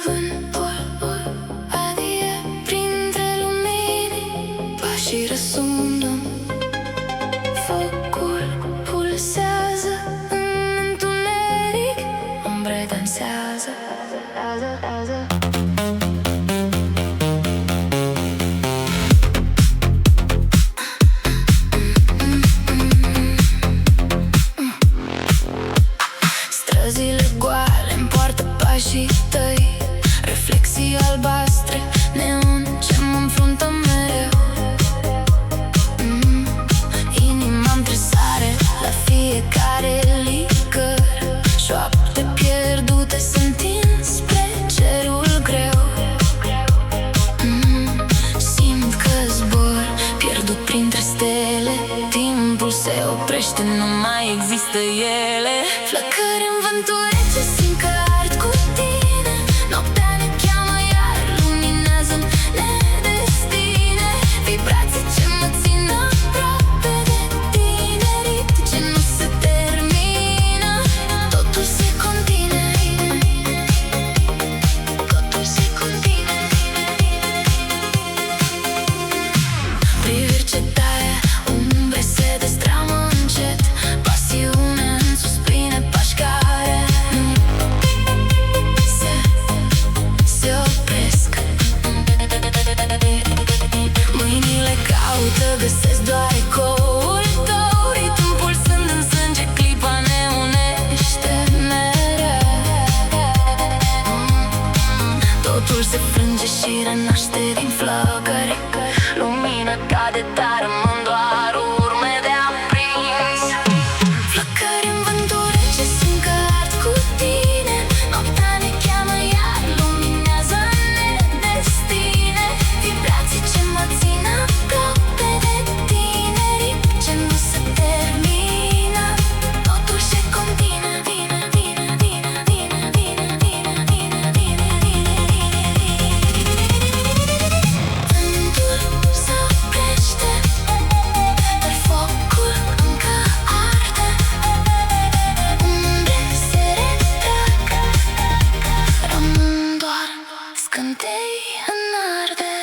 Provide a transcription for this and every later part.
vântul adie printre lumini, pașii răsună, focul pulsează în întuneric, umbre dansează. Străzile goale împoartă pașii tăi, reflexii albastre, neon ce mă înfruntă mereu. Inima-mi tresare la fiecare licăr, șoapte pierdute se întind spre cerul greu. Simt că zbor, pierdut printre stele, timpul se oprește, nu mai există ele. Flăcări în vântul rece, simt că ard cu tine, noaptea ne cheamă iar luminează-ne destine, vibrații ce mă țin aproape de tine, ritmi ce nu se termină, totul se contine, totul se contine. Priviri ce taie, umbre se destramă încet, pasiune în suspine, pași care nu se opresc. Mâinile caută, găsesc doar ecoul tău, ritmul pulsând în sânge, clipa ne unește mereu. Totul se frânge și renaște din flăcări, lumina cade, dar rămân doar urme de aprins. Flăcări în vântul rece, simt că ard cu tine, noaptea ne cheamă iar luminează-ne destine, vibrații ce mă țin aproape de tine, ritmi ce nu se termină, totul se continuă. Vine, vine, vine, vine, vine, vine, vine, vine, vine. Vântul se oprește, dar focul încă arde, umbre se retrag, rămân doar scântei în ardere.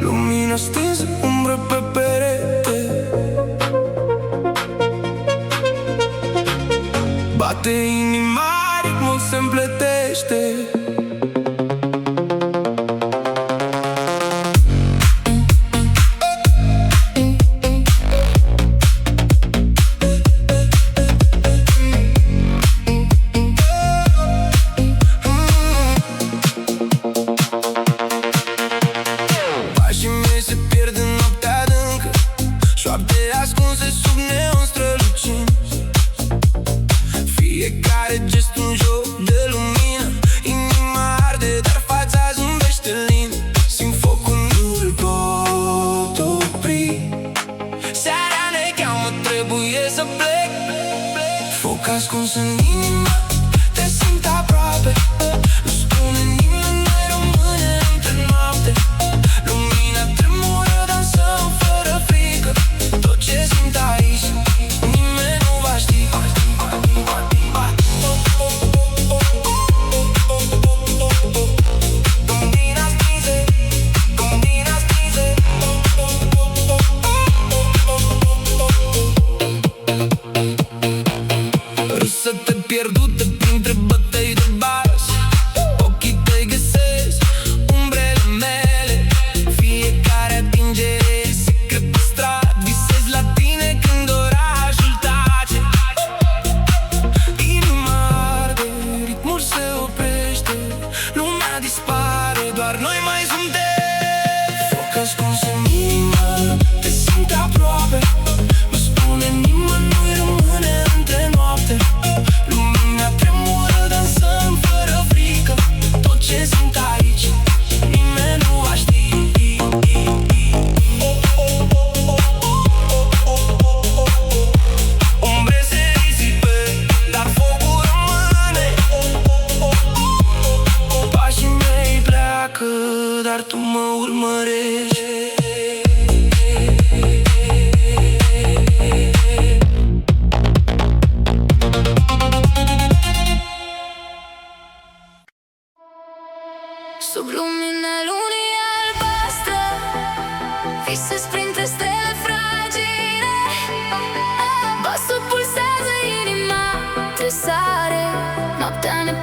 Lumina stinsă, umbră pe perete, bate inima, ritmul se împletește. Pașii mei se pierd în noaptea adâncă, șoapte ascunse sub neon strălucind, fiecare gest un joc de lumină, inima arde, dar fața zâmbește lin. Simt focul, nu-l pot opri, seara ne cheamă, trebuie să plec. Foc ascuns în inima, te simt aproape, nu spune nimeni, noi rămâne între noapte. Lumina tremură, dansăm fără frică, tot ce simt aici nimeni nu va ști. Lumina stinse, lumina stinse, râsete pierdută printre bătăi de bas,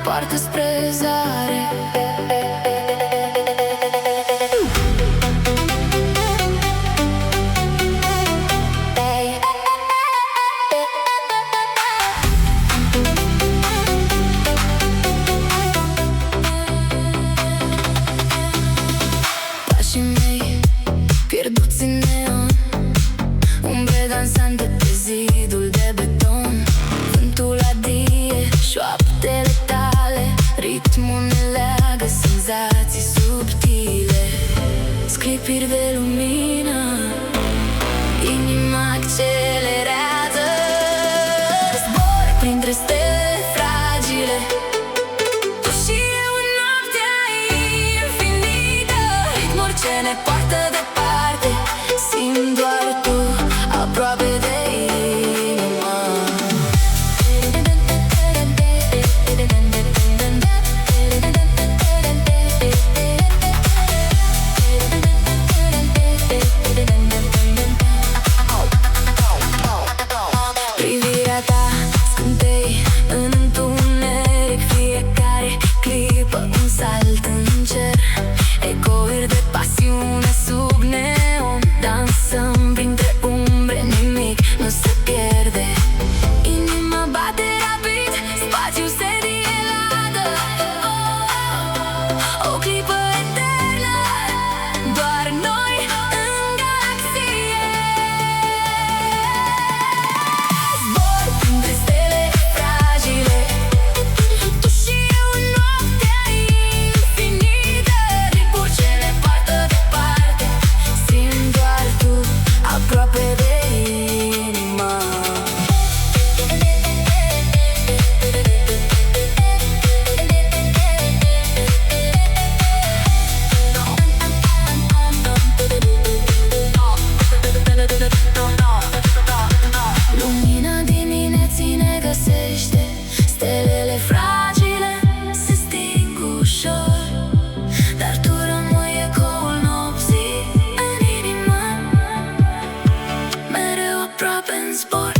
poartă spre zare. Pașii mei pierduți în neon, umbre dansante pe zidul de beton. Vântul adie șoaptele tale, ritmul ne leagă, senzații subtile. Sclipiri de lumină, inima accelerează. Zbor printre stele fragile, tu și eu în noaptea infinită. Ritmuri ce ne poartă departe, simt doar tu aproape de inima. Privirea ta scântei în întuneric, fiecare clipă un salt în cer. Ecouri de pasiune sub neon, dansăm printre umbre, nimic nu se pierde. Inima bate rapid, spațiul se dilată. O clipă eternă, doar noi în galaxie. Zbor printre stele fragile, tu și eu în noaptea infinită. Ritmuri ce ne poartă departe, simt doar tu aproape de inima. Lumina dimineții ne găsește, stelele fragile se sting ușor, dar tu rămâi ecoul nopții în inima, mereu aproape în zbor.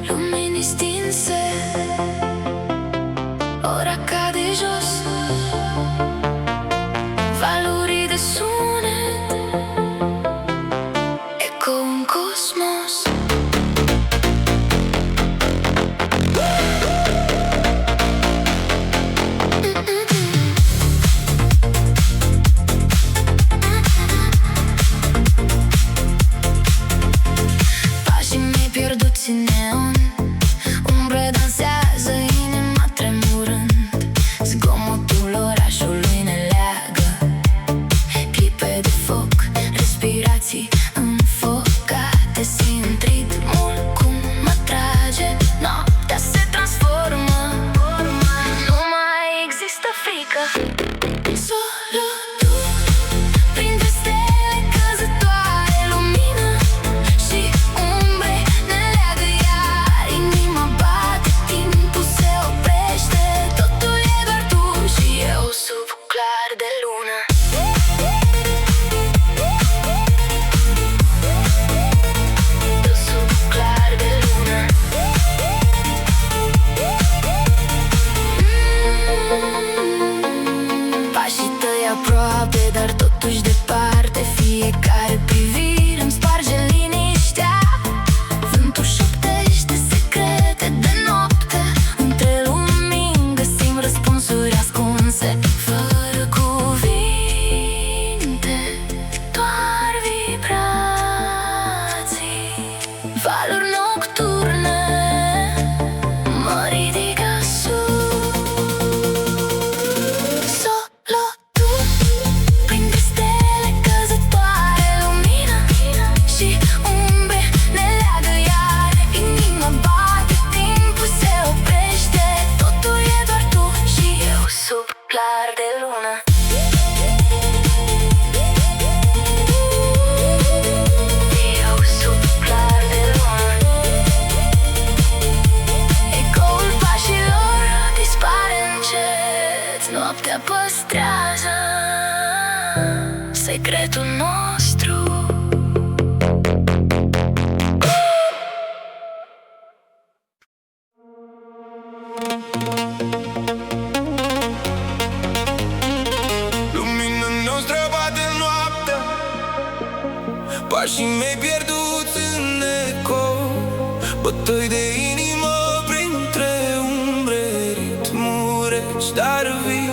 Lumini stinse, ora cade jos, valuri de sunet, eco în cosmos. Pașii mei pierduți în neon, umbre dansează, inima tremurând. Zgomotul orașului ne leagă, clipe de foc, respirații înfocate. Simt ritmul cum mă trage, noaptea se transformă, nu mai există frică. Solo tu, printre stele căzătoare, lumină și umbre ne leagă iar. Inima bate, timpul se oprește, totul e doar tu și eu sub clar de lună. Tu sub clar de lună. Pașii tăi aproape, dar totuși departe. Fiecare privire îmi sparge liniștea. Vântul șoptește secrete de noapte, între lumini găsim răspunsuri ascunse. Fără cuvinte, doar vibrații, valuri nocturne mă ridică sus. Solo tu, printre stele căzătoare, lumină și umbre ne leagă iar. Inima bate, timpul se oprește, totul e doar tu și eu sub clar de lună. Eu noaptea păstrează secretul nostru. Lumina noastră bate noaptea, pașii mei pierduți în eco, bătăi de inimă printre umbre, ritmuri reci, dar vii.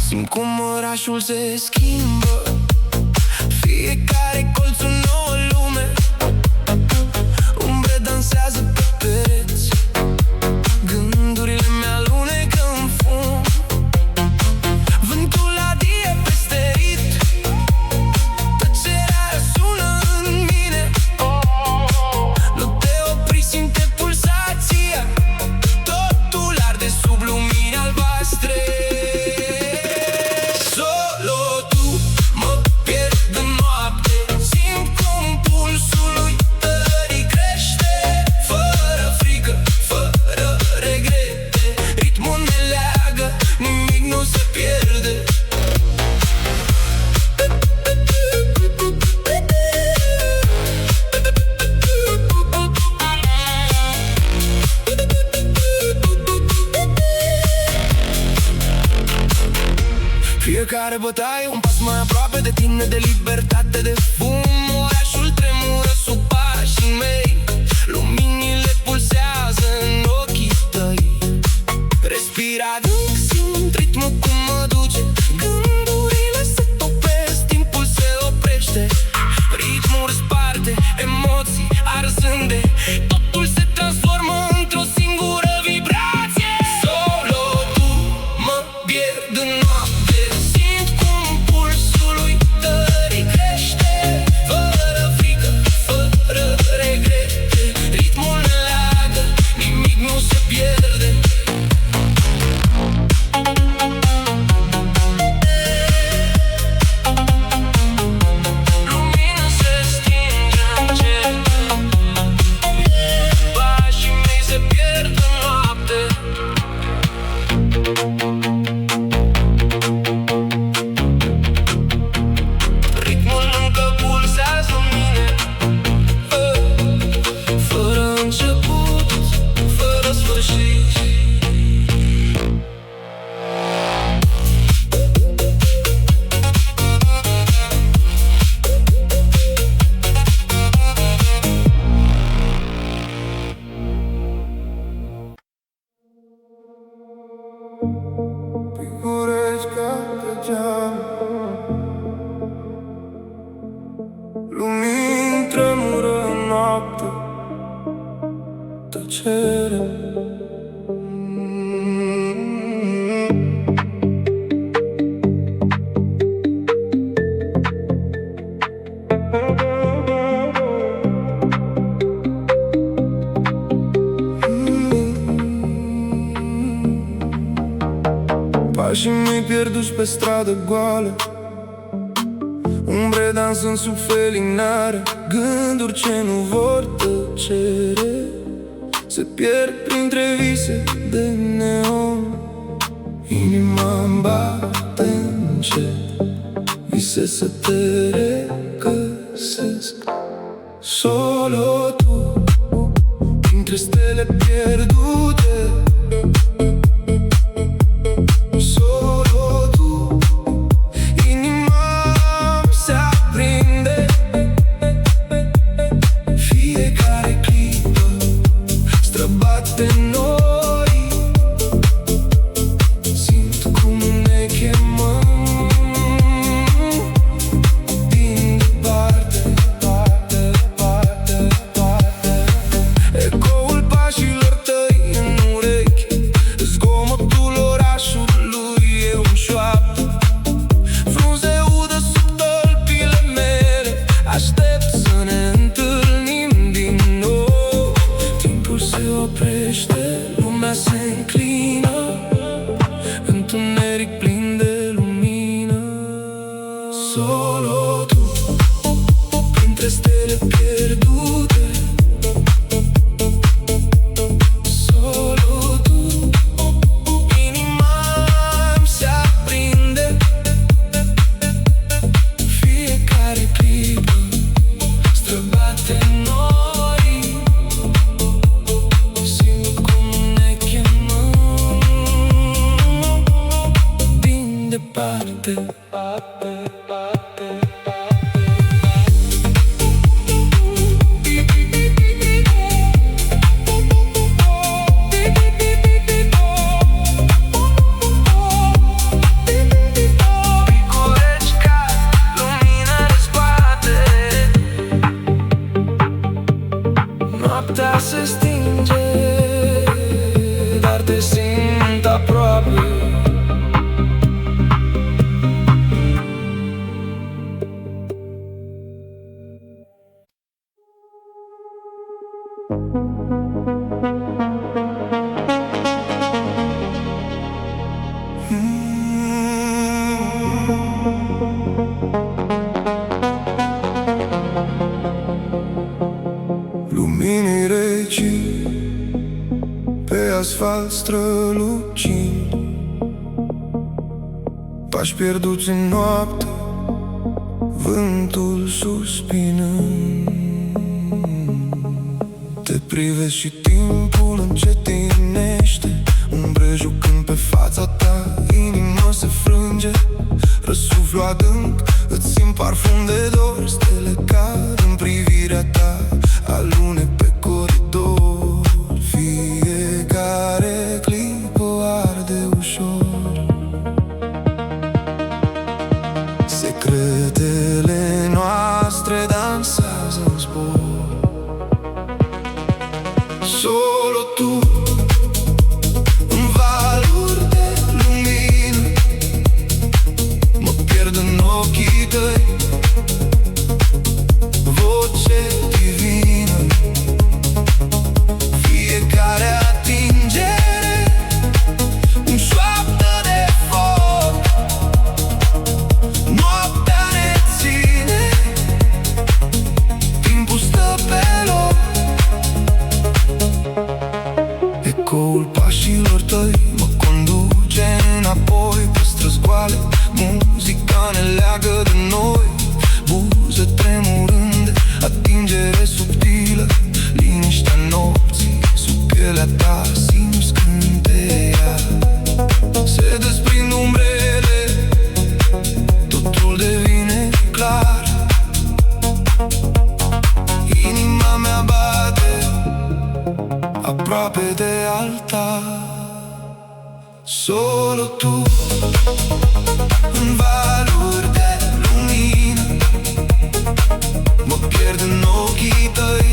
Simt cum orașul se schimbă, fiecare colț o nouă lume. Umbre dansează pe pereți, gândurile mi-alunecă în fum. Vântul adie peste rit, tăcerea răsună în mine. Nu te opri, simte pulsația, totul arde sub lumini albastre. Solo tu mă pierd în noapte, simt cum pulsul uitării crește. Fără frică, fără regrete, ritmul ne leagă, nimic nu se pierde. Fiecare bătaie un pas mai aproape de tine, de libertate, de fum. Orașul tremură sub pașii mei, luminile pulsează în ochii tăi. Respira adânc, simt ritmul cum mă duce, gândurile se topesc, timpul se oprește. Ritmul răsparte emoții arzânde, totul se transformă într-o singură vibrație. Solo tu mă pierd în noapte, simt cum pulsul uitării crește. Fără frică, fără regrete, ritmul ne leagă, nimic nu se pierde. Lumina se stinge încet, pașii mei se pierd în noapte. Ritmul încă pulsează în mine, fără început, fără sfârșit. Figurești ca pe geam, lumini tremură în noapte, tăcere. Pașii mei pierduși pe stradă goală, umbre dansând sub felinare, gânduri ce nu vor tăcere, se pierd printre vise de neon. Inima-mi bate încet, vise să te regăsesc. Solo tu, printre stele pierdute. Solo tu, inima-mi se aprinde. Fiecare clipă străbate noi, simt cum ne chemăm din departe, departe, departe, departe. Ecoul pașilor tăi în departe. Picurești ca lumină de spate. Noaptea se stinge, dar te simt aproape. Lumini reci pe asfalt strălucind, pași pierduți în noapte, vântul suspinând. Te privesc și timpul încetinește, umbre jucând pe fața ta, inima se frânge. Răsuflu adânc, îți simt parfum de dor, stele cad în privirea ta, alune pe coridor. Fiecare clipă arde ușor. Secretele noastre dansează în zbor. Solo tu, în valuri de lumină, mă pierd în ochii tăi. Voce divină, fiecare atingere, un șoaptă de foc. Noaptea ne ține, timpul stă pe loc. Ecoul pașilor tăi mă conduce înapoi pe străzi goale. Muzica ne leagă de noi, buze tremurânde, atingere subtilă, liniștea nopții. Sub pielea ta simți scânteia, se desprind umbrele, totul devine clar. Inima mea bate aproape de altar. Solo tu, în valuri de lumină, mă pierd în ochii tăi.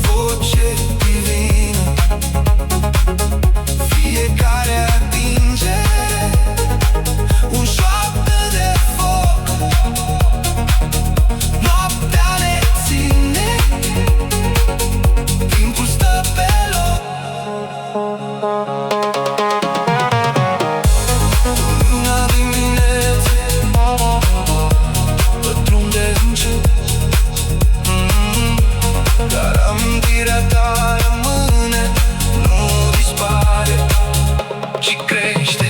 Voce divină, fiecare atingere, un șoaptă de foc. Noaptea ne ține, timpul stă pe loc. Lumina dimineții pătrunde încet, dar amintirea ta rămâne, nu dispare, ci crește.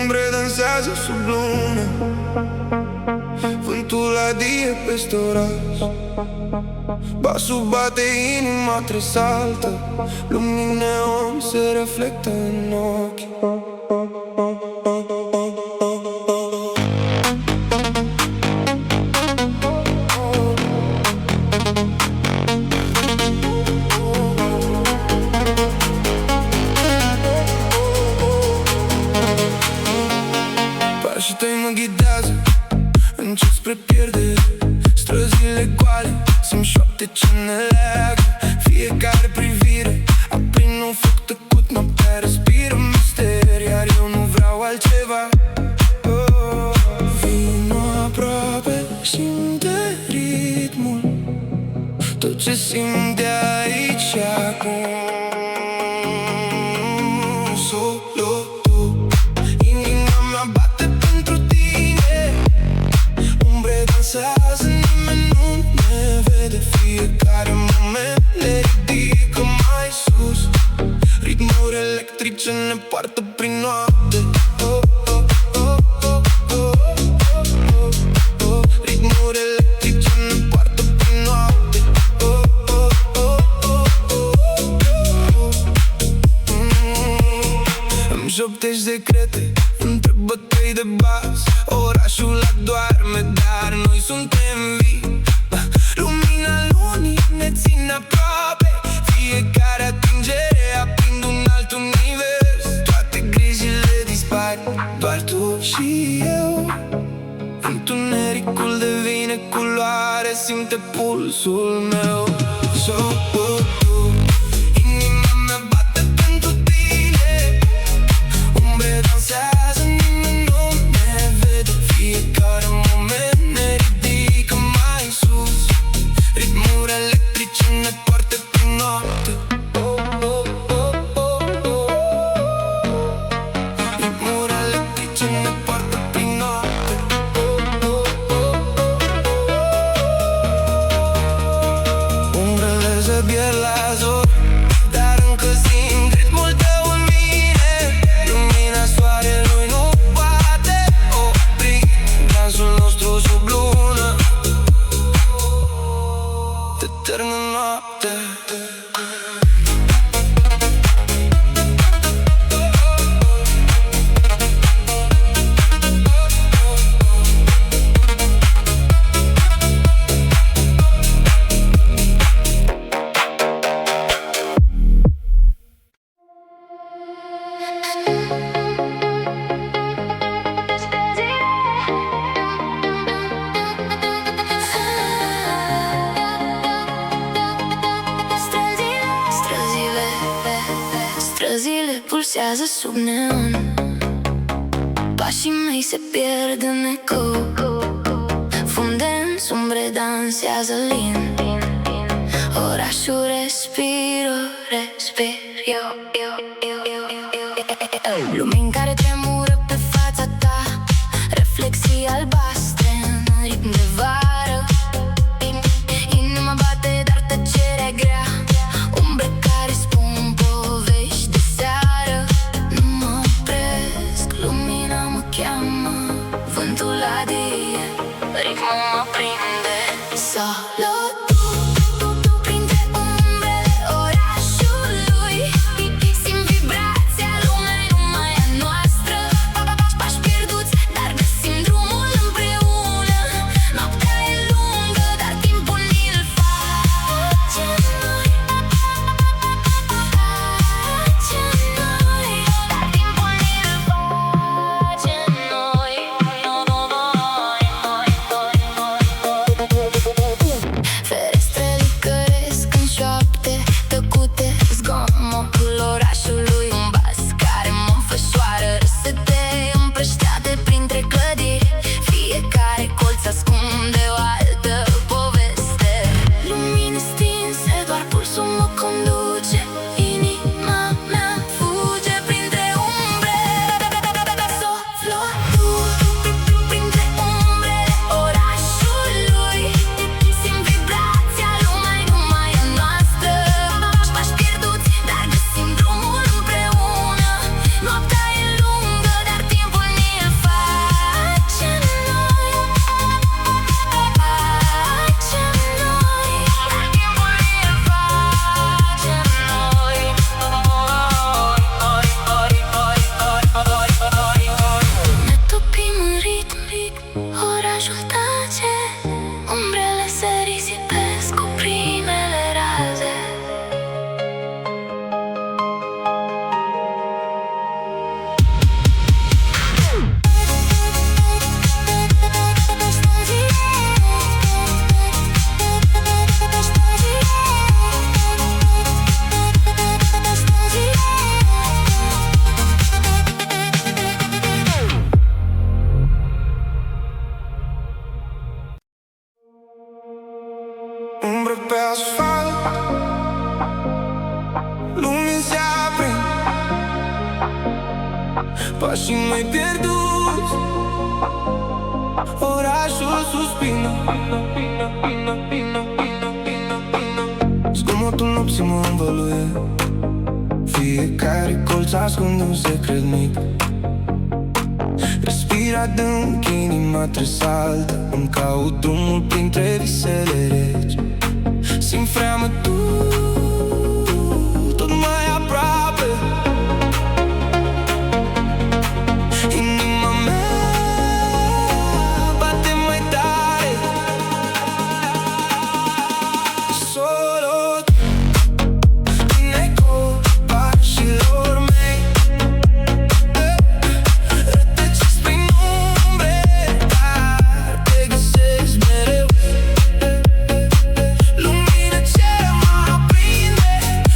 Umbre dansează sub lună, vântul adie peste oraș. Basul bate, inima tresaltă, lumini neon se reflectă în ochi. Pașii tăi mă ghidează încet spre pierdere, străzile goale simt șoapte ce ne leagă. Fiecare privire aprind un foc tăcut, noaptea respiră mister, iar eu nu vreau altceva. Vino aproape, simte ritmul, tot ce simt de aici și acum. Solo tu, inima mea bate pentru tine, Fiecare moment ne ridică mai sus. Ritmuri electrice ne poartă prin noapte. Ritmuri electrice ne poartă prin noapte. Îmi șoptești secrete între bătăi de bas. Orașul adorme, dar noi suntem vii. Lumina lunii ne ține aproape. Fiecare atingere aprind un alt univers. Toate grijile dispar, doar tu și eu. Întunericul devine culoare, simte pulsul meu. Inima mea bate pentru tine. Umbre dansează, nimeni nu ne vede. Fiecare moment ne ridică mai sus. Ritmuri electrice ne poartă prin noapte. Ritmuri electrice ne poartă prin noapte. Umbrele se pierd la zor, dar încă simt ritmul tău în mine. Lumina soarelui nu poate opri dansul nostru sub lună. Te târnă noapte. Străzile pulsează sub neon. Pașii mei se pierd în ecou. Fum dens, umbre dansează lin. Orașul respiră, respir eu. Lumini care tremură pe fața ta, reflexii albastre în ritm de vară. Inima bate, dar tăcerea grea. Umbre care spun povești de seară. Nu mă opresc, lumina mă cheamă. Vântul adie, ritmul mă prinde. Solo tu printre umbrele orașului. Simt vibrația lumei numai a noastră. Pași pierduți, dar găsim drumul împreună. Noaptea e lungă, dar timpul ni-l face noi. Dar timpul ni-l face noi. Ferestrele căresc în șoapte tăcute, zgomotul orașului, un bas care mă înfășoară. Răsete împrăștiate printre clădiri, fiecare colț ascunde o altă poveste. Lumini stinse, doar pulsul mă conduce. Inima mea fuge printre umbre. Solo tu printre umbrele orașului. Simt vibrația lumei numai a noastră. Pași pierduți, dar găsim drumul împreună. Noaptea e lungă, dar timpul ni-l face noi. Dar timpul ni-l face noi. Ne topim în ritm, orașul tace. Umbrele se risipesc cu primele raze. Umbre pe asfalt, lumini se aprind. Pașii mei pierduți, orașul suspină. nopții mă învăluie. Fiecare colț ascunde un secret mic. Respir adânc, inima tresaltă. Îmi caut drumul printre visele reci. Simt freamătul tot mai aproape. Inima mea bate mai tare. Solo în eco pașilor mei. Rătăcesc prin umbre, dar te găsesc mereu. Lumina ce mă aprinde,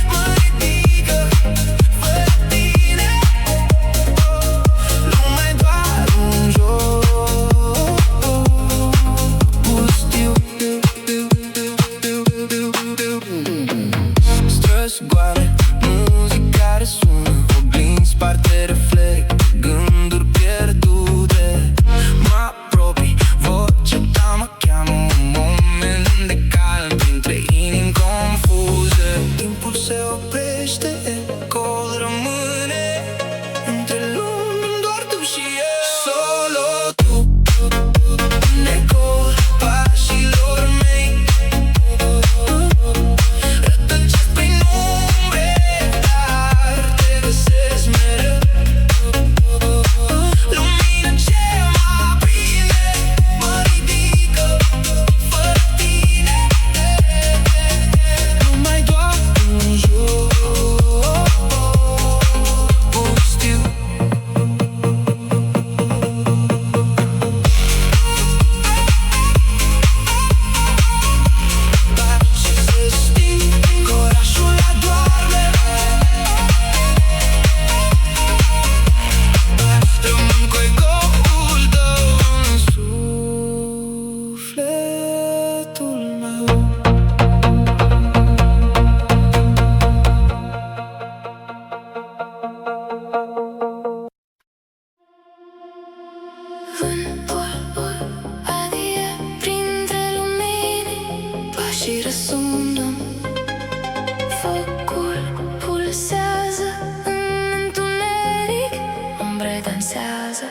mă ridică fără tine. Lumea e doar un joc pustiu. Străzi goale, muzică care sună, oglinzi sparte, reflect, gânduri pierdute. Mă apropii, vocea ta mă cheamă, un moment de calm printre inimi confuze. Timpul se oprește, ecoul rămâne între lumi, doar tu și eu. Solo tu în ecoul pașilor mei. Rătăcesc prin umbre, dar te găsesc mereu. Lumina ce mă aprinde, mă ridică fără tine. Nu mai doar un joc pustiu. Pace se sting, orașul adorme. Rămân cu ecoul tău în sufletul meu. Vântul adie printre lumini, pașii răsună, focul pulsează în întuneric, umbre dansează.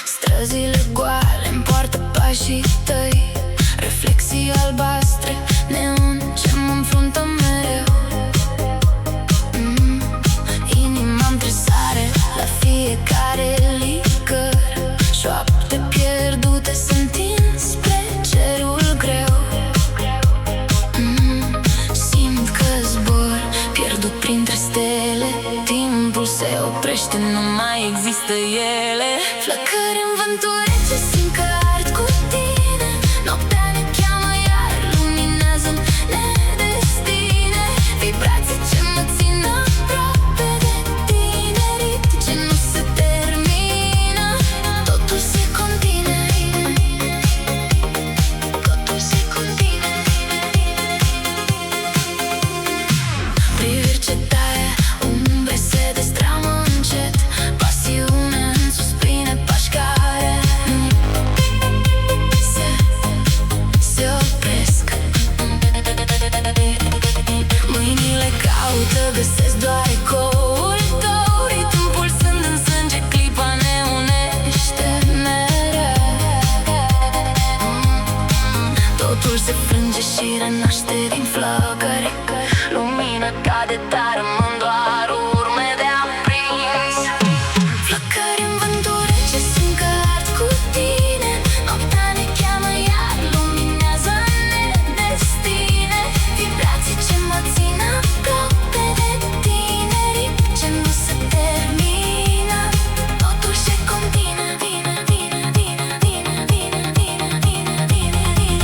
Străzile goale-mi poartă pașii tăi, reflexii albastre, neon ce mă înfruntă mereu. Inima-mi tresare la fiecare licăr, șoapte pierdute se întind spre cerul greu. Simt că zbor, pierdut printre stele. Timpul se oprește, nu mai există ele. Flăcări în vântul rece, simt că ard cu tine. Noaptea ne cheamă iar, luminează-mi nedestine. Vibrații ce mă țin aproape de tine, ritmi ce nu se termină. Totul se contine, totul se contine. Priviri ce taie, umbre se destramă încet. Pasiune în suspine, pași care se opresc. Mâinile caută, găsesc doar ecoul tău. Ritmul pulsând în sânge, clipa ne unește mereu. Totul se frânge și renaște din flăcări. Lumina cade, dar rămân doar urme de aprins. Flăcări în vântul rece, simt că ard cu tine. Noaptea ne cheamă iar, luminează-ne destine. Vibrații ce mă țin aproape de tine, ritmi ce nu se termină. Totul se continuă, vine, vine, vine, vine, vine, vine, vine, vine, vine.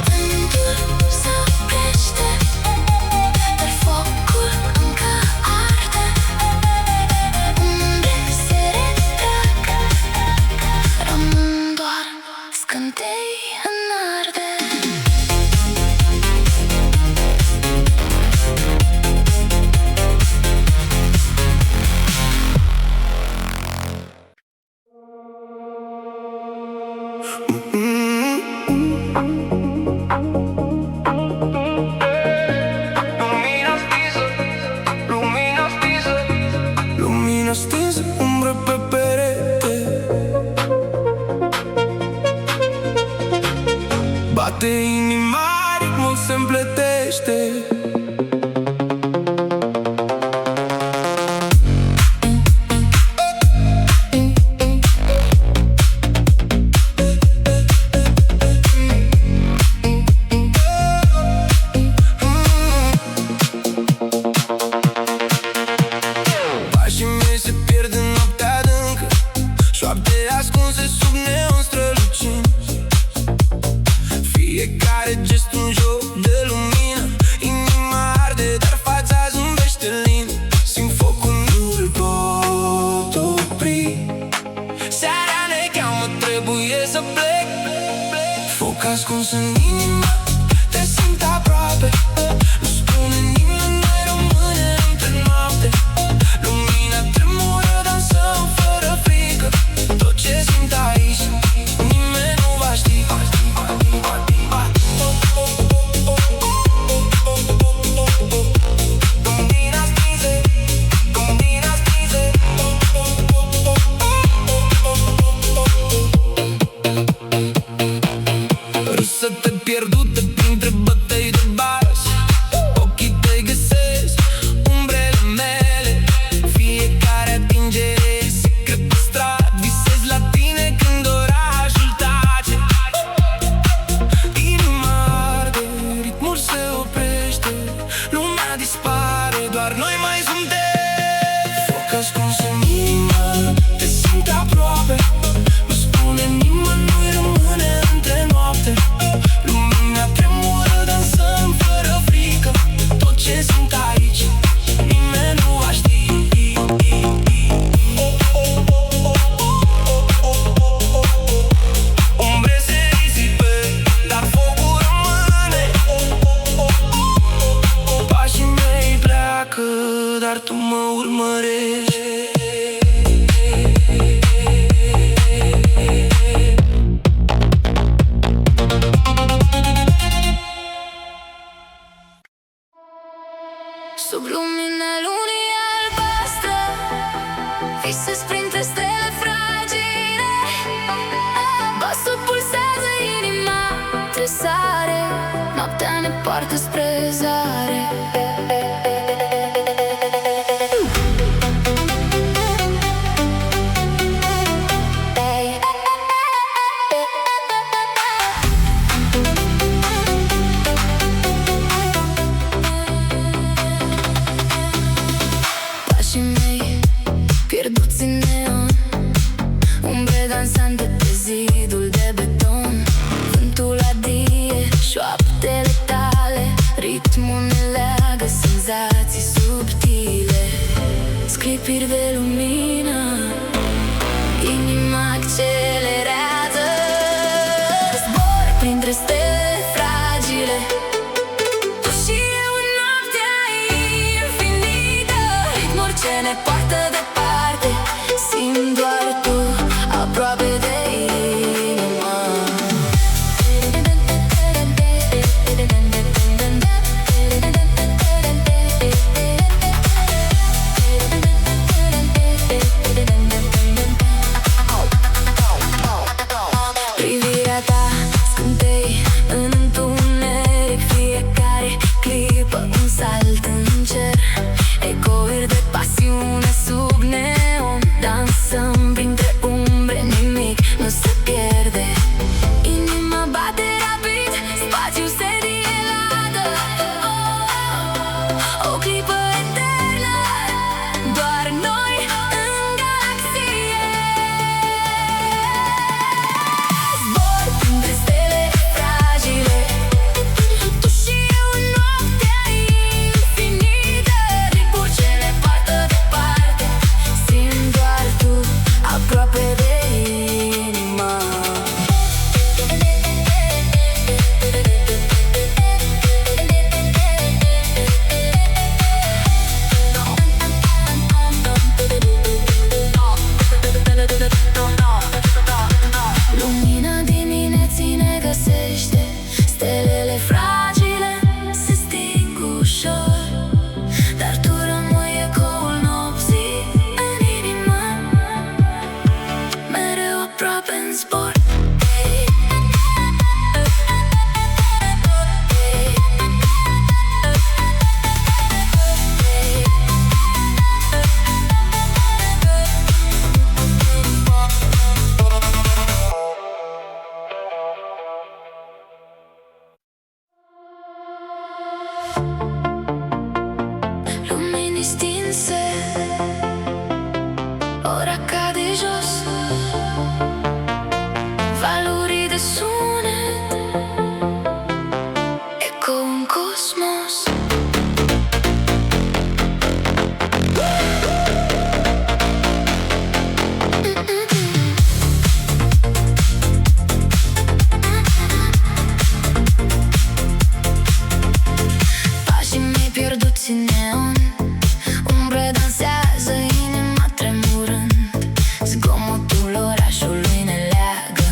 Vântul se oprește, dar focul încă arde. Umbre se retrag, rămân doar scântei în ardere. Lumina stinsă, lumina stinsă, Lumina stinsă, umbră pe perete. Bate inima, ritmul se împletește. Pașii mei se pierd în noaptea adâncă, șoapte ascunse sub neon strălucind. Fiecare gest un joc de lumină, inima arde, dar fața zâmbește lin. Simt focul, nu-l pot opri. Seara ne cheamă, trebuie să plec. Foc ascuns în inimă, te simt aproape. Nu spune nimeni, noi rămânem pe noapte. Lumina tremură, dansăm fără frică. Tot ce simt aici, nimeni nu va ști. Lumina stinsă, lumina stinsă. Râsă-te pierdută printre bătăi de bas. Ochii te găsesc, umbrele mele. Fiecare atingere e secret păstrat. Visez la tine când orașul tace. Inima arde, ritmul se oprește. Lumea dispare, doar noi mai suntem. Foc ascuns în inimă, te simt aproape. Nu spune nimeni, noi rămânem între noapte. Lumina tremură, dansăm fără frică. Tot ce simt aici, nimeni nu va ști. Umbre se risipe, dar focul rămâne. Pașii mei pleacă, dar tu mă urmărești. Sub lumina lunii albastre visez printre stele fragile. Basul pulsează, inima tresare. Noaptea ne poartă spre zare. Pașii mei pierduți în neon, umbre dansante pe zidul de beton. Vântul adie șoaptele tale, ritmul ne leagă, senzații subtile. Sclipiri de lumină, inima accelerează. Zbor printre stele fragile, tu și eu în noaptea infinită. Ritmuri ce ne poartă departe, simt doar tu aproape de inimă. Privirea ta scântei stinse, ora cade jos, valuri de sunet, eco un cosmos. Pașii mei pierduți în neon, umbre dansează, inima tremurând. Zgomotul orașului ne leagă,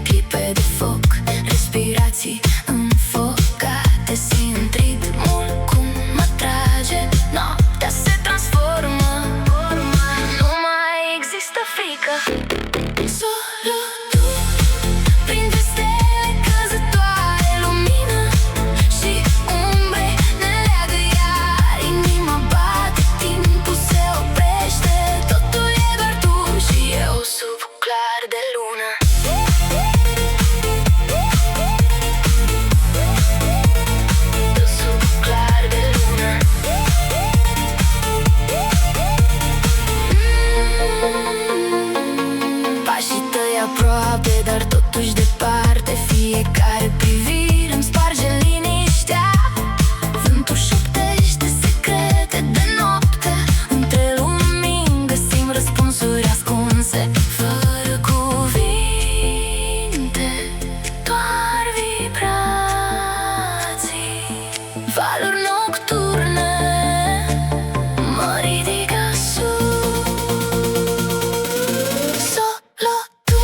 clipe de foc, respirații înfocate. Simt ritmul cum mă trage, noaptea se transformă, nu mai există frică. Solo tu, printre stele căzătoare, lumină și umbre ne leagă iar. Inima bate, timpul se oprește, totul e doar tu și eu sub clar de lună. Tu sub clar de lună. Pașii tăi aproape, dar totuși departe. Fiecare privire îmi sparge liniștea. Vântul șoptește secrete de noapte. Între lumini găsim răspunsuri ascunse, fără cuvinte, doar vibrații. Valuri nocturne mă ridică sus. Solo tu,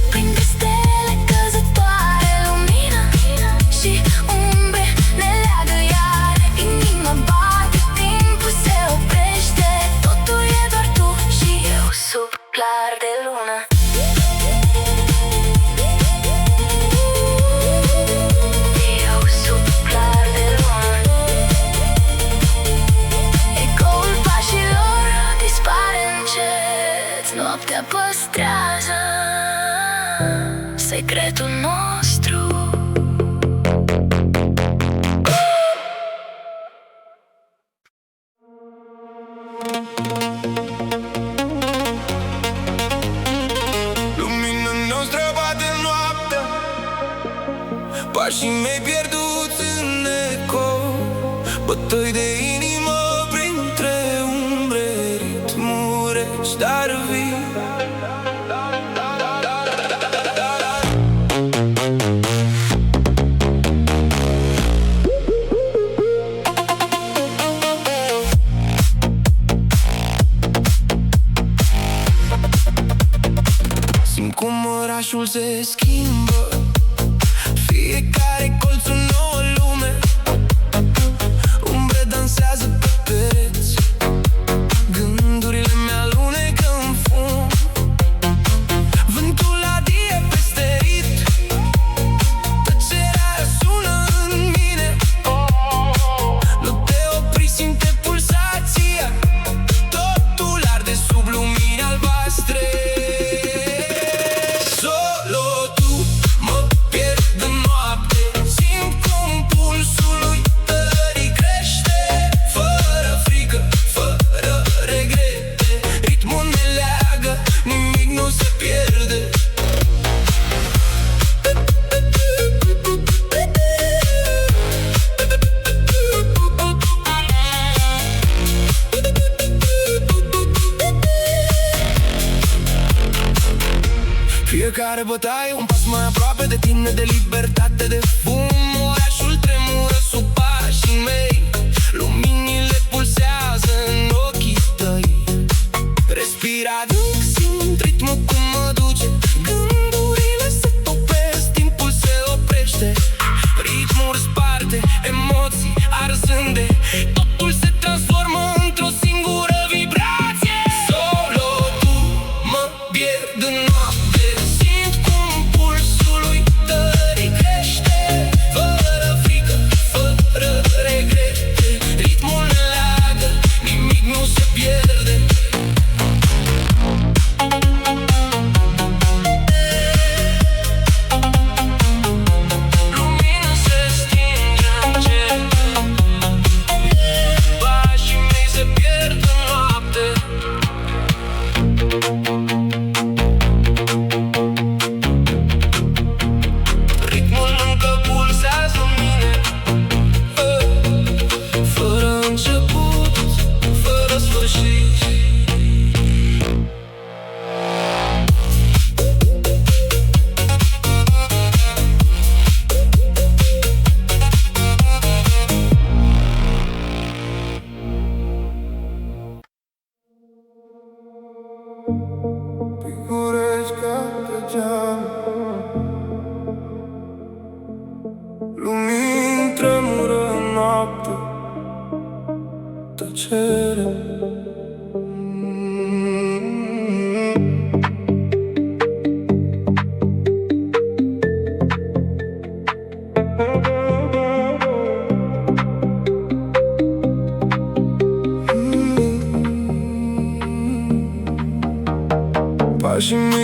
printre stele căzătoare, lumină și umbre ne leagă iar. Inima bate, timpul se oprește, totul e doar tu și eu sub clar de lună. Eu sub clar de lună. Ecoul pașilor dispare încet, noaptea păstrează secretul nostru. Lumina noastră bate noaptea, pașii mei pierduți în eco, bătăi de inimă printre umbre, ritmuri reci, dar vii. Simt cum orașul se schimbă, fiecare colț o nouă lume. Umbre dansează pe pereți, gândurile mi-alunecă în fum. Vântul adie peste rit, tăcerea răsună în mine. Nu te opri, simte pulsația, totul arde sub lumini albastre. Solo tu, mă pierd în noapte, simt cum pulsul uitării crește. Fără frică, fără regrete, ritmul ne leagă, nimic nu se pierde. Fiecare bătaie un pas mai aproape de tine, de libertate, de fum. Orașul tremură sub pașii mei, luminile pulsează în ochii tăi. Respir adânc, simt ritmul cum mă duce, gândurile se topesc, timpul se oprește. Ritmul sparte emoții arzânde, totul se transformă într-o singură vibrație. Solo tu, mă pierd în noapte, simt cum pulsul uitării crește. Fără frică, fără regret,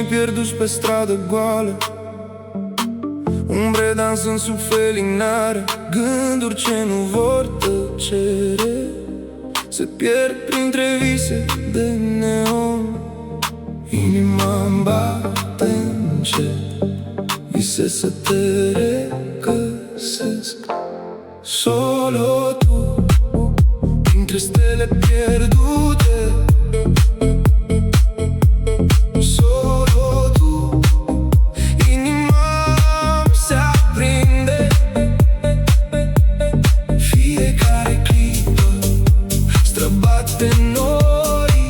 pierduți pe stradă goală, umbre dansând sub felinare, gânduri ce nu vor tăcere, se pierd printre vise de neon. Inima-mi bate încet, vise să te regăsesc. Solo tu, printre stele pierdute. Solo tu, inima-mi se aprinde. Fiecare clipă străbate nori,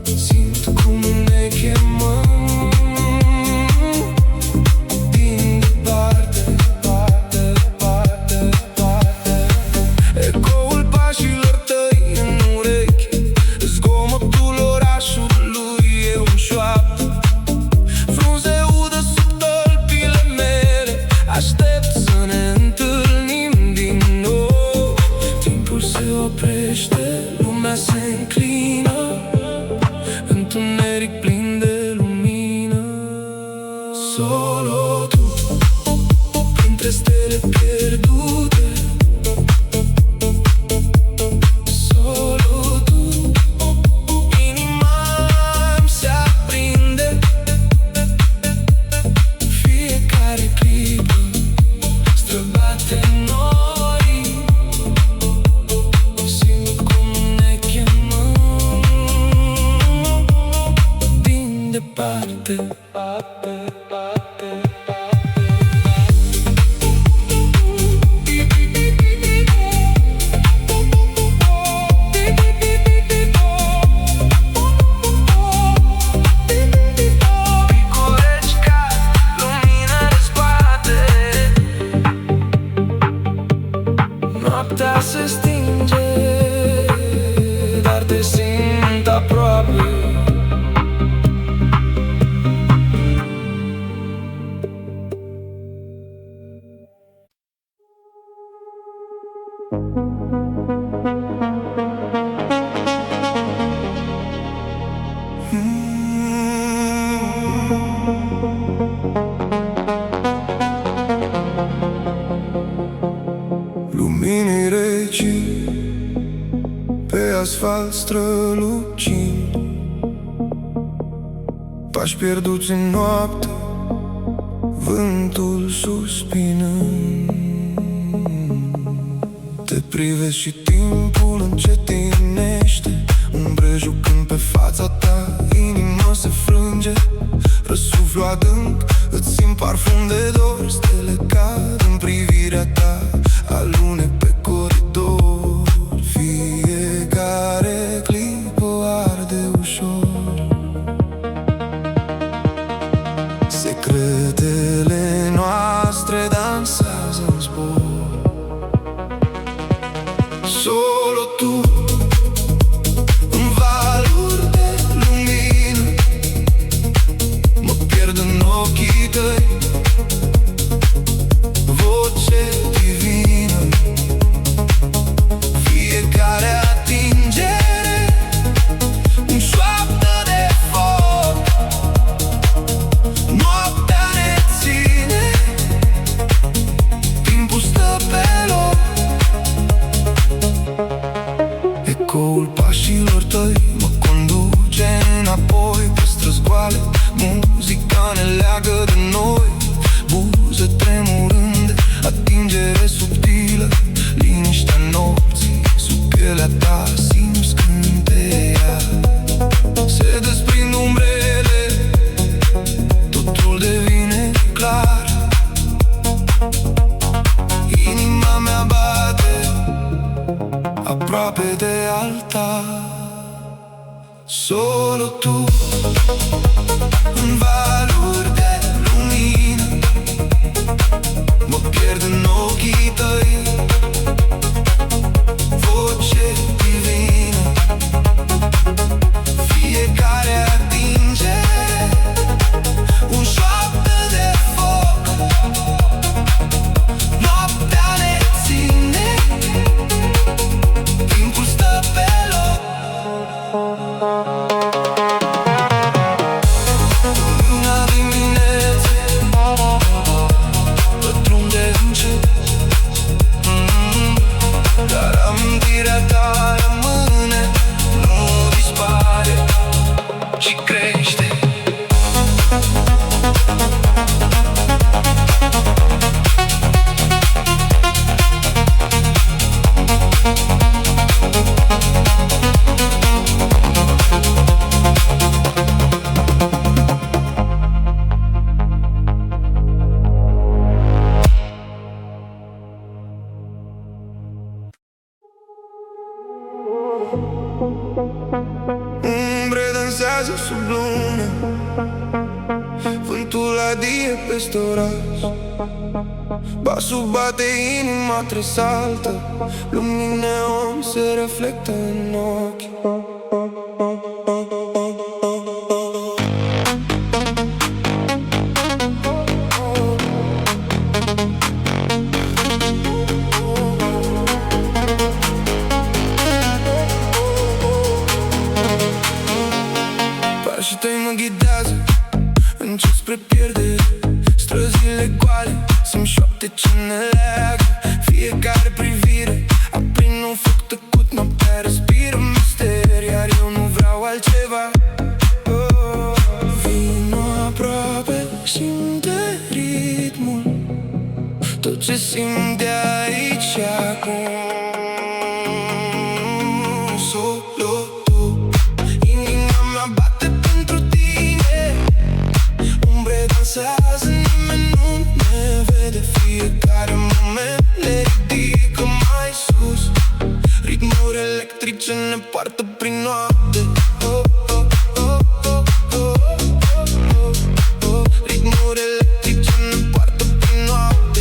simt cum ne chemăm din departe, departe, departe, departe. Ecoul pașilor tăi în urechi, zgomotul orașului e un șoaptă. Frunze udă sub tălpile mele, aștept să ne întâlnim din nou. Timpul se oprește, lumea se înclină, întuneric plin de lumină. Solo tu, printre stele pierdute. Solo tu, inima-mi se aprinde. Fiecare clipă străbate nori, simt cum ne chemăm din departe, departe, departe, picoreci ca lumina răscoate. Noaptea se stinge, dar te simt aproape. Lumini reci pe asfalt strălucind, pași pierduți în noapte, vântul suspinând. Te privesc și timpul încetinește, umbre jucând pe fața ta, inima se frânge. Răsuflu adânc, îți simt parfum de dor, stele cad în privirea ta, alunec pe coridor. Fiecare clipă arde ușor, secretele noastre dansează în zbor. Solo tu, în valuri de lumină, mă pierd în ochii tăi, voce divină. Fiecare atingere, un șoaptă de foc. Noaptea ne ține, timpul stă pe loc. Ecoul pașilor tăi mă conduce înapoi pe străzi goale, muzica ne leagă de noi. Buze tremurânde, atingere subtilă, liniștea nopții sub pielea ta simți scânteia. Se desprind umbrele, totul devine clar. Inima mea bate aproape de altar. Solo tu, în valuri de lumină, mă pierd în ochii tăi, voce divină. Fiecare atingere, un șoaptă de foc. Noaptea ne ține, timpul stă pe loc. melodie peste oraș. Basul bate, inima tresaltă, lumini neon se reflectă în ochi. Pașii tăi mă ghidează, încet spre pierdere. Străzile goale sunt șoapte ce ne leagă. Fiecare privire aprind un foc tăcut. Noaptea respiră mister, iar eu nu vreau altceva. Vino aproape, simte ritmul, tot ce simt de aici și acum. Solo tu, inima mea bate pentru tine. Umbre dansează, nimeni nu ne vede. Fiecare moment le ridică mai sus. Ritmuri electrice ne poartă prin noapte. Ritmuri electrice ne poartă prin noapte.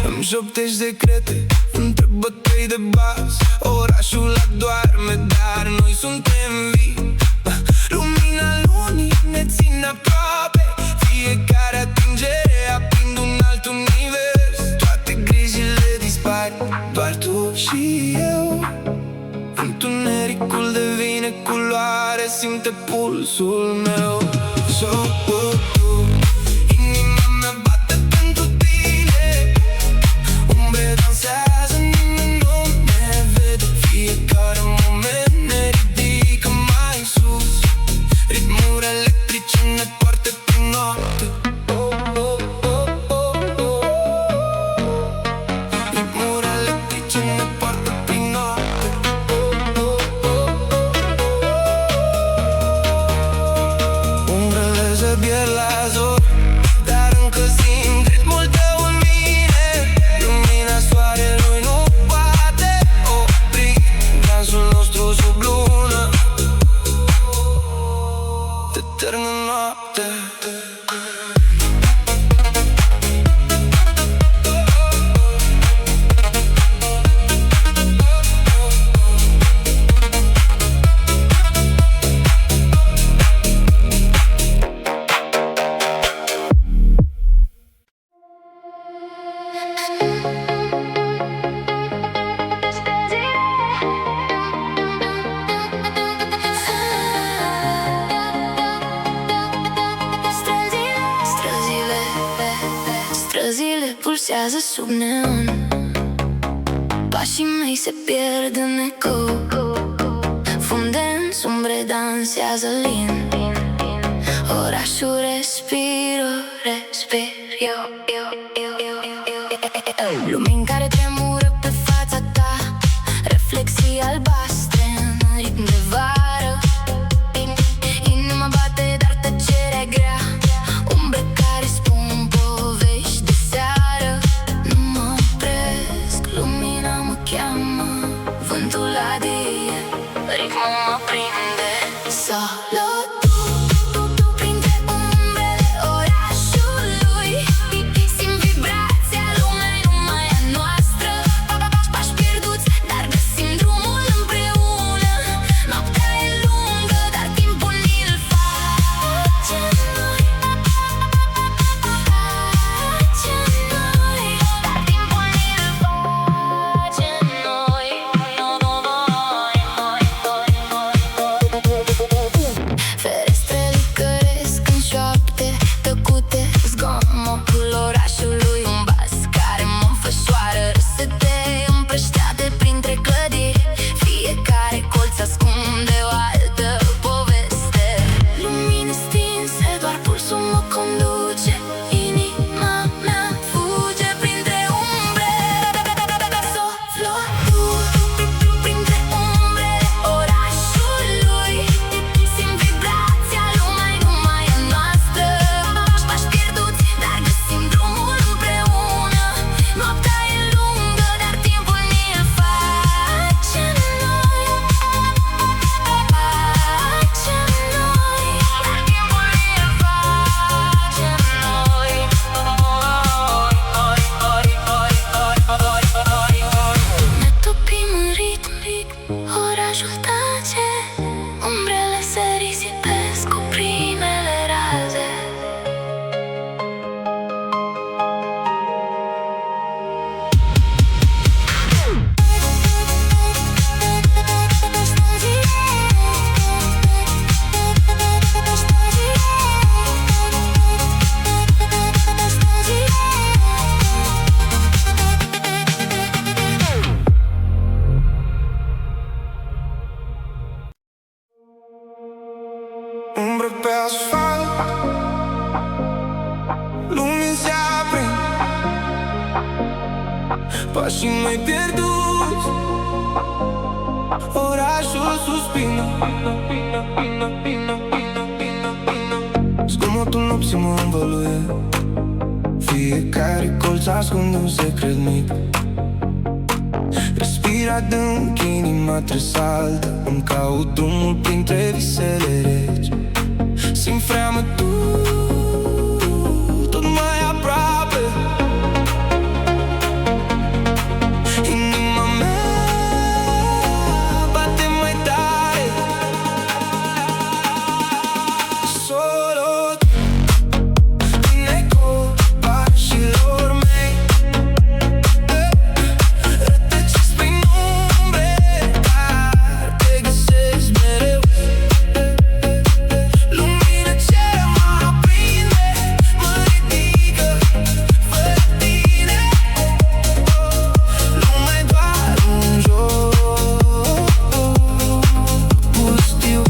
Îmi șoptești secrete între bătăi de bas. Orașul adorme, dar noi suntem vii. Lumina lunii ne ține aproape. Fiecare atingere aprind un alt univers. Toate grijile dispar, doar tu și eu. Întunericul devine culoare, simte pulsul meu. Tu, inima mea bate pentru tine. Umbre dansează, nimeni nu ne vede. Fiecare moment ne ridică mai sus. Ritmuri electrice ne poartă prin noapte. Ritmuri electrice ne poartă prin noapte. Umbrele se pierd la zor, dar încă simt ritmul tău în mine. Lumina soarelui nu poate opri dansul nostru sub lună. Te târnă noapte. Străzile pulsează sub neon. Pașii mei se pierd în ecou. Fum dens, umbre dansează lin. Orașul respiră, respir eu. Lumini care tremură pe fața ta, reflexii albastre în ritm de vară. Inima bate, dar tăcerea grea. Umbre care spun povești de seară. Nu mă opresc, lumina mă cheamă. Vântul adie, ritmul mă prinde. Solo tu, printre umbrele orașului. Simt vibrația lumei numai a noastră. Pași pierduți, dar găsim drumul împreună. Noaptea e lungă, dar timpul ni-l face noi. Dar timpul ni-l face noi. umbră pe asfalt, lumini se aprind, pașii mai pierduți, orașul suspină. Zgomotul nopții mă învăluie, fiecare colț ascunde un secret mic. Respir adânc, inima tresaltă, îmi caut drumul printre visele reci. Simt freamătul tot mai aproape, inima mea bate mai tare. Solo în eco pașilor mei, rătăcesc prin umbre, dar te găsesc mereu. Lumina ce mă aprinde, mă ridică fără tine. Lumea e doar un joc pustiu.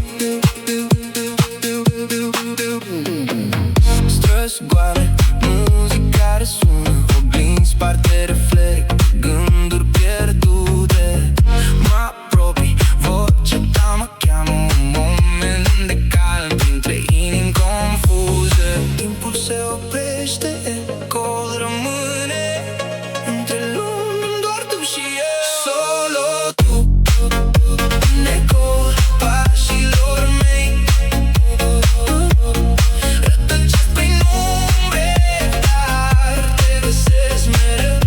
Străzi goale, muzica resună, oglinzi sparte reflect, gânduri pierdute. Mă apropii, vocea ta mă cheamă, un moment de calm printre inimi confuze. Timpul se oprește, ecoul rămâne între lumi, doar tu și eu. Solo tu în ecoul pașilor mei, rătăcesc prin umbre, dar te găsesc mereu.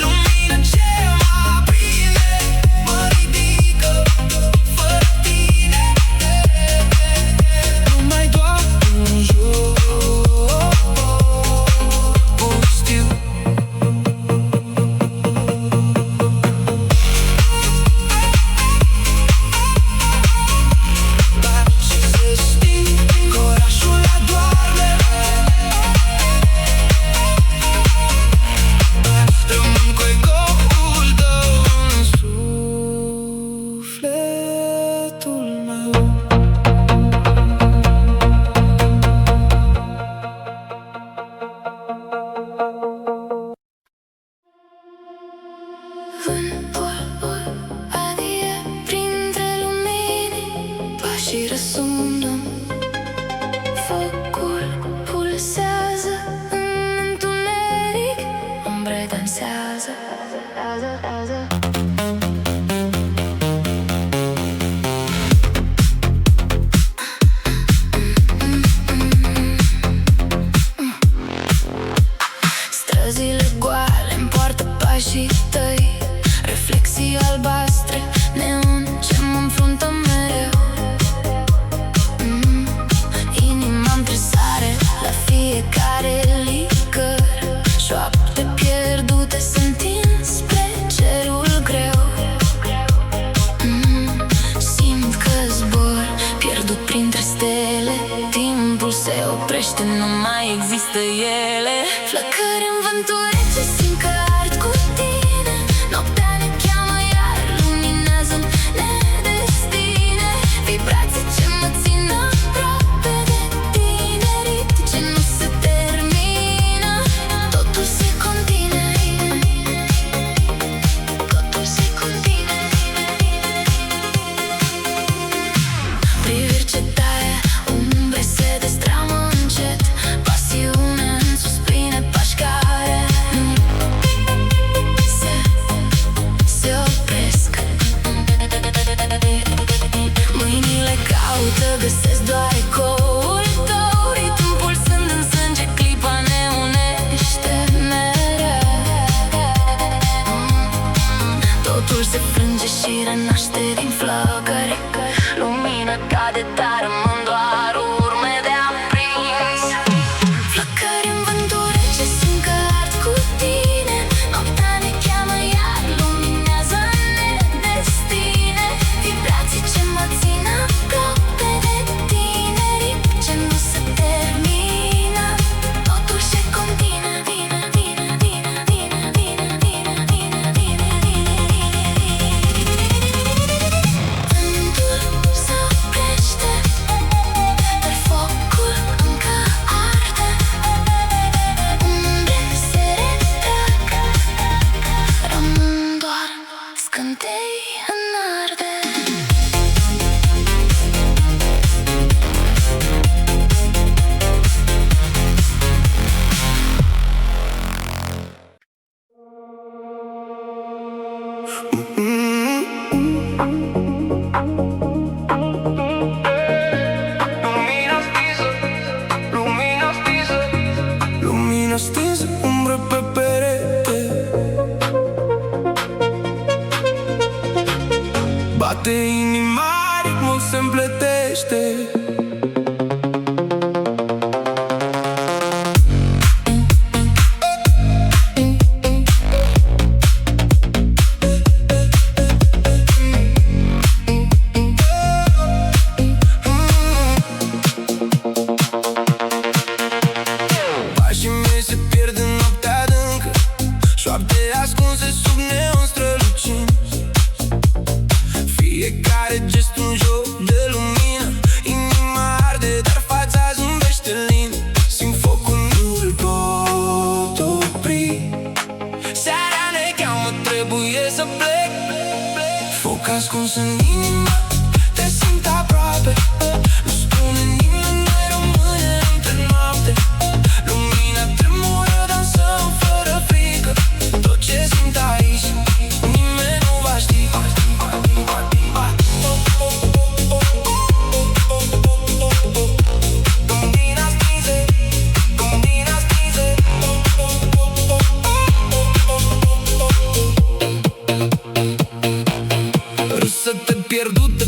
Lumina ce mă aprinde, mă ridică fără tine. Nu mai doar un joc pustiu. Pașii se sting, orașul adorme, rămân cu ecoul tău în sufletul meu. Vântul adie printre lumini, pașii răsună, focul pulsează în întuneric, umbre dansează. Străzile goale-mi poartă pașii tăi, reflexii albastre, neon ce mă înfruntă mereu. Inima-mi tresare la fiecare licăr, șoapte pierdute se întind spre cerul greu. Simt că zbor, pierdut printre stele, timpul se oprește, nu mai există ele. Flăcări în vântul rece, simt că ard cu tine. Noaptea ne cheamă iar, luminează-mi nedestine. Vibrații ce mă țin aproape de tine, ritmi ce nu se termină. Totul se continuă, totul se continuă. Priviri ce taie, umbre se destramă încet, pasiune în suspine, pași care se opresc. Mâinile caută, găsesc doar ecoul tău, ritmul pulsând în sânge, clipa ne unește mereu. Totul se frânge și renaște din flăcări, lumina cade, dar rămân doar urme de aprins. Flăcări în vântul rece, simt că ard cu tine. Noaptea ne cheamă iar, luminează-ne destine. Vibrații ce mă țin aproape de tine, ritmi ce nu se termină. Totul se continuă, vine, vine, vine, vine, vine, vine, vine, vine, vine. Vântul se oprește, inima, ritmul se împletește. Pașii mei se pierd în noaptea adâncă, șoapte ascunse sub neon strălucind. Fiecare gest un joc de lumină, inima arde, dar fața zâmbește lin. Simt focul, nu-l pot opri. Seara ne cheamă, trebuie să plec. Foc ascuns în inima, te simt aproape. Nu spune nimeni, noi rămânem între noapte. Lumina tremură, dansăm fără frică. Tot ce simt aici, nimeni nu va ști. Lumina stinse, lumina stinse. Râsă-te pierdută